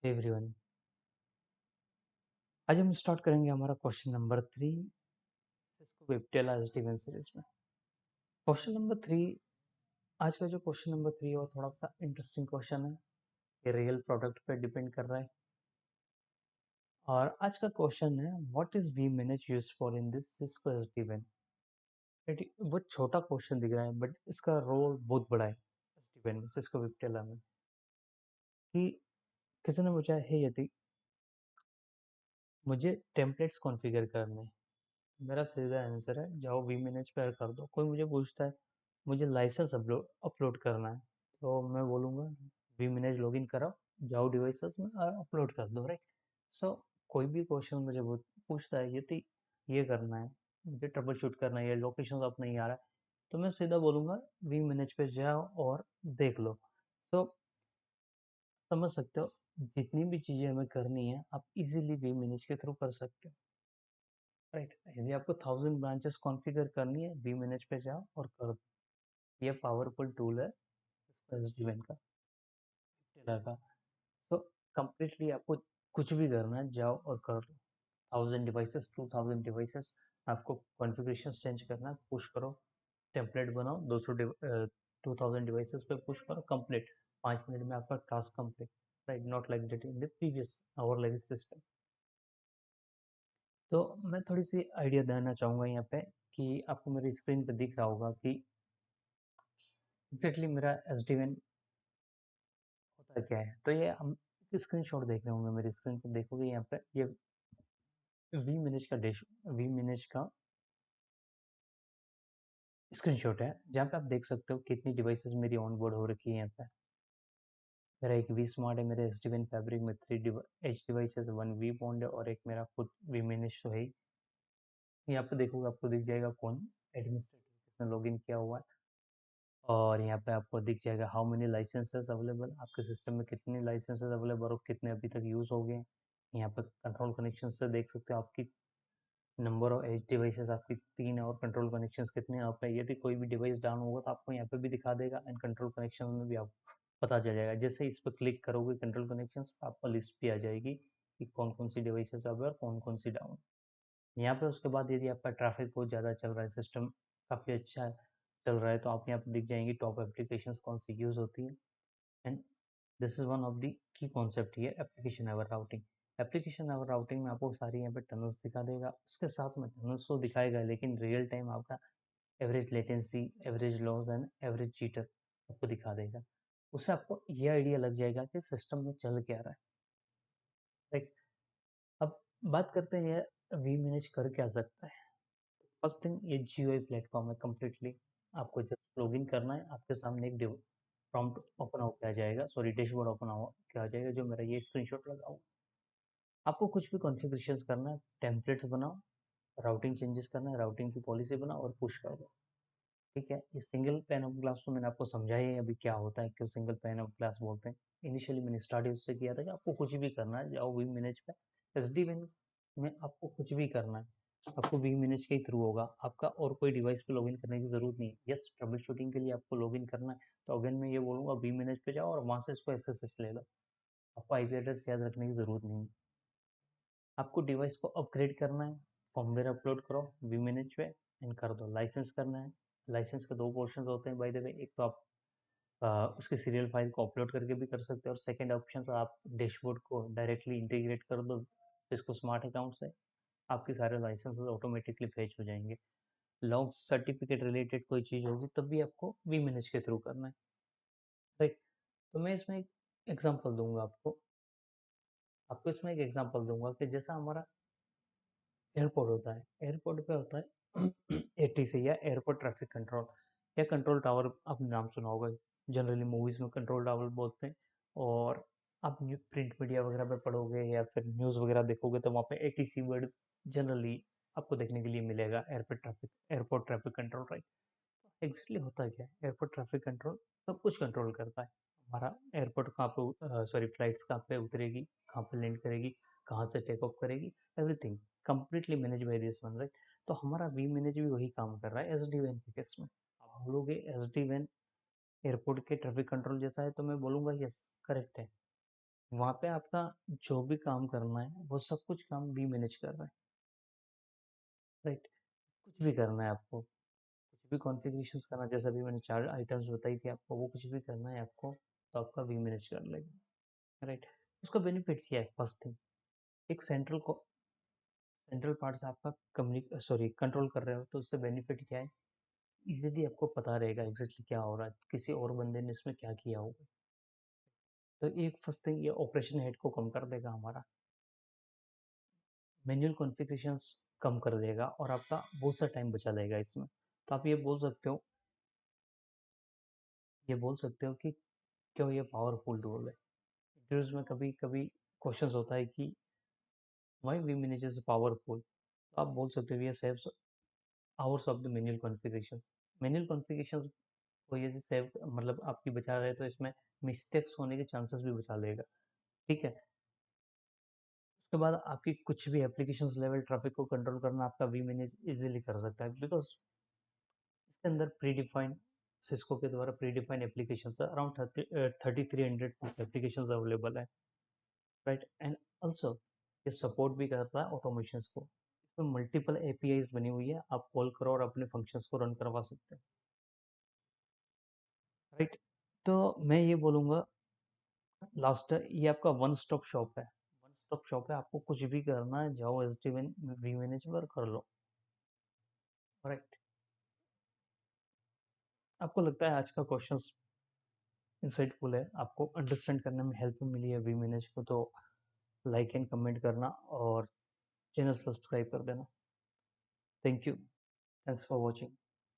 Everyone, आज हम start करेंगे हमारा क्वेश्चन नंबर 3 सिस्को वेबटेल एसडीवन सीरीज में। क्वेश्चन नंबर 3, आज का जो क्वेश्चन नंबर 3 है वो थोड़ा सा इंटरेस्टिंग क्वेश्चन है। ये रियल प्रोडक्ट पे डिपेंड कर रहा है। और आज का क्वेश्चन है what is vManage used for in this Cisco SD WAN. बहुत छोटा क्वेश्चन दिख रहा है बट इसका रोल बहुत बड़ा है एसडीवन में, सिस्को वेबटेल में। कि किसी ने पूछा है यदि मुझे टेम्पलेट्स कॉन्फ़िगर करने हैं, मेरा सीधा आंसर है जाओ वी मैनेज पर कर दो। कोई मुझे पूछता है मुझे लाइसेंस अपलोड अपलोड करना है, तो मैं बोलूँगा वी मैनेज लॉगिन कराओ, जाओ डिवाइसेस में और अपलोड कर दो, राइट। सो कोई भी क्वेश्चन मुझे पूछता है यदि ये करना है, मुझे ट्रबल शूट करना है, ये लोकेशन अब नहीं आ रहा है, तो मैं सीधा बोलूँगा वी मैनेज पे जाओ और देख लो। तो समझ सकते हो जितनी भी चीज़ें हमें करनी है आप इजीली वी मैनेज के थ्रू कर सकते हो, राइट। यदि आपको 1000 ब्रांचेस कॉन्फ़िगर करनी है वी मैनेज पे जाओ और कर दो। ये पावरफुल टूल है एसडीएन का, टेलर का। तो कंप्लीटली आपको कुछ भी करना है जाओ और कर लो। 1000 डिवाइसेस, 2000 डिवाइसेस, आपको कॉन्फ़िगरेशन चेंज करना है, पुश करो, टेम्पलेट बनाओ, 2000 डिवाइसेस पे पुश करो, कंप्लीट। 5 मिनट में आपका task complete, right. Not like that in the previous our legacy system. तो मैं थोड़ी सी आइडिया देना चाहूँगा यहाँ पे कि आपको मेरी स्क्रीन पे दिख रहा होगा कि एग्जैक्टली मेरा एसडीएन होता क्या है। तो ये हम स्क्रीनशॉट देख रहे होंगे, मेरी स्क्रीन पे देखोगे यहाँ पे ये वी मैनेज का स्क्रीनशॉट है, जहाँ पे आप देख सकते हो कितनी डिवाइसेस मेरी ऑन बोर्ड हो रखी है। यहाँ पे मेरा एक वी स्मार्ट है, मेरे एसडीएन फैब्रिक में 3 एच डिवाइसेस, 1 वी बॉन्ड है और एक मेरा खुद वी मैनेज तो है ही। यहाँ पे देखोगे आपको दिख जाएगा कौन एडमिनिस्ट्रेटर किसने लॉगिन किया हुआ है, और यहाँ पे आपको दिख जाएगा हाउ मेनी लाइसेंसेस अवेलेबल, आपके सिस्टम में कितने लाइसेंसेस अवेलेबल और कितने अभी तक यूज़ हो गए। यहाँ पे कंट्रोल कनेक्शन से देख सकते हो आपकी नंबर ऑफ एज डिवाइसेस आपकी 3 है और कंट्रोल कनेक्शंस कितने हैं। आप यदि कोई भी डिवाइस डाउन होगा तो आपको यहाँ पे भी दिखा देगा एंड कंट्रोल कनेक्शन में भी आपको पता चल जाएगा। जैसे इस पर क्लिक करोगे कंट्रोल कनेक्शंस, आपको लिस्ट भी आ जाएगी कि कौन कौन सी डिवाइसेस अब है और कौन कौन सी डाउन। यहाँ पे उसके बाद यदि आपका ट्रैफिक बहुत ज़्यादा चल रहा है, सिस्टम काफ़ी अच्छा चल रहा है, तो आप यहाँ पे दिख जाएंगी टॉप एप्लीकेशंस कौन सी यूज़ होती है। And this is one of the key concept ये application aware routing. Application aware routing में आपको सारी यहाँ पे टनल्स दिखा देगा, उसके साथ में टनल्स तो दिखाएगा लेकिन रियल टाइम आपका average latency, average loss and average jitter आपको दिखा देगा। उससे आपको ये आइडिया लग जाएगा कि सिस्टम में चल क्या रहा है, राइट। अब बात करते हैं वी मैनेज कर क्या सकता है। फर्स्ट थिंग, ये जीयूआई प्लेटफॉर्म है कम्प्लीटली। आपको जब लॉगिन करना है आपके सामने एक प्रॉम्प्ट ओपन होकर आ जाएगा, सॉरी डैशबोर्ड ओपन होकर आ जाएगा, जो मेरा ये स्क्रीनशॉट लगा हुआ। आपको कुछ भी कॉन्फ़िगरेशंस करना है, टेम्पलेट्स बनाओ, राउटिंग चेंजेस करना है, राउटिंग की पॉलिसी बनाओ और पुश कर दो, ठीक है। ये सिंगल पैन ऑफ ग्लास तो मैंने आपको समझाया है अभी क्या होता है, क्यों सिंगल पैन ऑफ ग्लास बोलते हैं। इनिशियली मैंने स्टार्ट उससे किया था कि आपको कुछ भी करना है जाओ वी मैनेज पे। एसडीएन में आपको कुछ भी करना है आपको वी मैनेज के थ्रू होगा, आपका और कोई डिवाइस पे लॉगिन करने की जरूरत नहीं है। यस, ट्रबल शूटिंग के लिए आपको लॉगिन करना है तो अगेन मैं ये बोलूँगा वी मैनेज पे जाओ और वहाँ से इसको एसएसएच ले लो। आपको आईपी एड्रेस याद रखने की जरूरत नहीं है। आपको डिवाइस को अपग्रेड करना है, फॉर्मवेयर अपलोड करो वी मैनेज पे एंड कर दो। लाइसेंस करना है, लाइसेंस के 2 पोर्शन होते हैं बाय द वे। एक तो आप उसके सीरियल फाइल को अपलोड करके भी कर सकते हो, और सेकंड ऑप्शन आप डैशबोर्ड को डायरेक्टली इंटीग्रेट कर दो इसको स्मार्ट अकाउंट से, आपके सारे लाइसेंस ऑटोमेटिकली फेच हो जाएंगे। लॉन्च सर्टिफिकेट रिलेटेड कोई चीज़ होगी तब भी आपको वी मैनेज के थ्रू करना है, राइट। तो मैं इसमें एक एग्जांपल दूंगा आपको आपको इसमें एक एग्जांपल दूंगा कि जैसा हमारा एयरपोर्ट होता है, एयरपोर्ट पे होता है एटीसी या एयरपोर्ट ट्रैफिक कंट्रोल या कंट्रोल टावर, आपने नाम सुना होगा। जनरली मूवीज में कंट्रोल टावर बोलते हैं, और आप प्रिंट मीडिया वगैरह पे पढ़ोगे या फिर न्यूज़ वगैरह देखोगे तो वहाँ पे एटीसी वर्ड जनरली आपको देखने के लिए मिलेगा, airport traffic control, right. Exactly होता क्या है, एयरपोर्ट ट्रैफिक कंट्रोल सब कुछ कंट्रोल करता है। हमारा एयरपोर्ट कहाँ पे, सॉरी फ्लाइट्स कहाँ पे उतरेगी, कहाँ पे लैंड करेगी, कहाँ से टेक ऑफ करेगी, everything completely manage by this one, right. तो हमारा वी मैनेज भी वही काम कर रहा है एस डी वैन के केस में। आप बोलोगे एस डी वैन एयरपोर्ट के ट्रैफिक कंट्रोल जैसा है, तो मैं बोलूँगा यस, करेक्ट है। वहाँ पे आपका जो भी काम करना है वो सब कुछ काम वी मैनेज कर रहा है, राइट? कुछ भी करना है आपको, कुछ भी कॉन्फ़िगरेशंस करना है, जैसे अभी मैंने 4 आइटम्स बताई थी आपको, वो कुछ भी करना है आपको तो आपका वी मैनेज कर लेगा, राइट? उसका बेनिफिट्स क्या है? फर्स्ट थिंग, एक सेंट्रल पार्ट से आपका कंट्रोल कर रहे हो तो उससे बेनिफिट क्या है? इजीली आपको पता रहेगा एग्जैक्टली क्या हो रहा है, किसी और बंदे ने इसमें क्या किया होगा। तो एक फर्स्ट थिंग, ये ऑपरेशन हेड को कम कर देगा हमारा, मैनुअल कॉन्फ़िगरेशंस कम कर देगा और आपका बहुत सा टाइम बचा लेगा इसमें। तो आप ये बोल सकते हो कि क्यों ये पावरफुल टूल है। इंटरव्यूज में कभी कभी क्वेश्चंस होता है कि why we manage is powerful, तो आप बोल सकते हो ये saves hours of the manual configuration. Manual configuration को ये सेव मतलब आपकी बचा रहे तो इसमें मिस्टेक्स होने के चांसेस भी बचा लेगा, ठीक है? उसके बाद आपकी कुछ भी एप्लीकेशंस लेवल ट्रैफिक को कंट्रोल करना आपका वी मैनेज इजीली कर सकता है, बिकॉज इसके अंदर प्री डिफाइंड सिस्को के द्वारा pre defined applications around 3300 applications available है, राइट? एंड ऑल्सो ये सपोर्ट भी करता है ऑटोमेशंस को। इसमें मल्टीपल एपीआईज बनी हुई है, आप कॉल करो और अपने फंक्शंस को रन करवा सकते हैं, राइट? तो मैं ये बोलूँगा, लास्ट, ये आपका वन स्टॉप शॉप है। वन स्टॉप शॉप है, आपको कुछ भी करना है जाओ एस डी वी मैनेज पर कर लो, राइट? आपको लगता है आज का क्वेश्चंस इंसाइटफुल है, आपको अंडरस्टैंड करने में हेल्प मिली है वी मैनेज को, तो लाइक एंड कमेंट करना और चैनल सब्सक्राइब कर देना। Thank you, thanks for watching.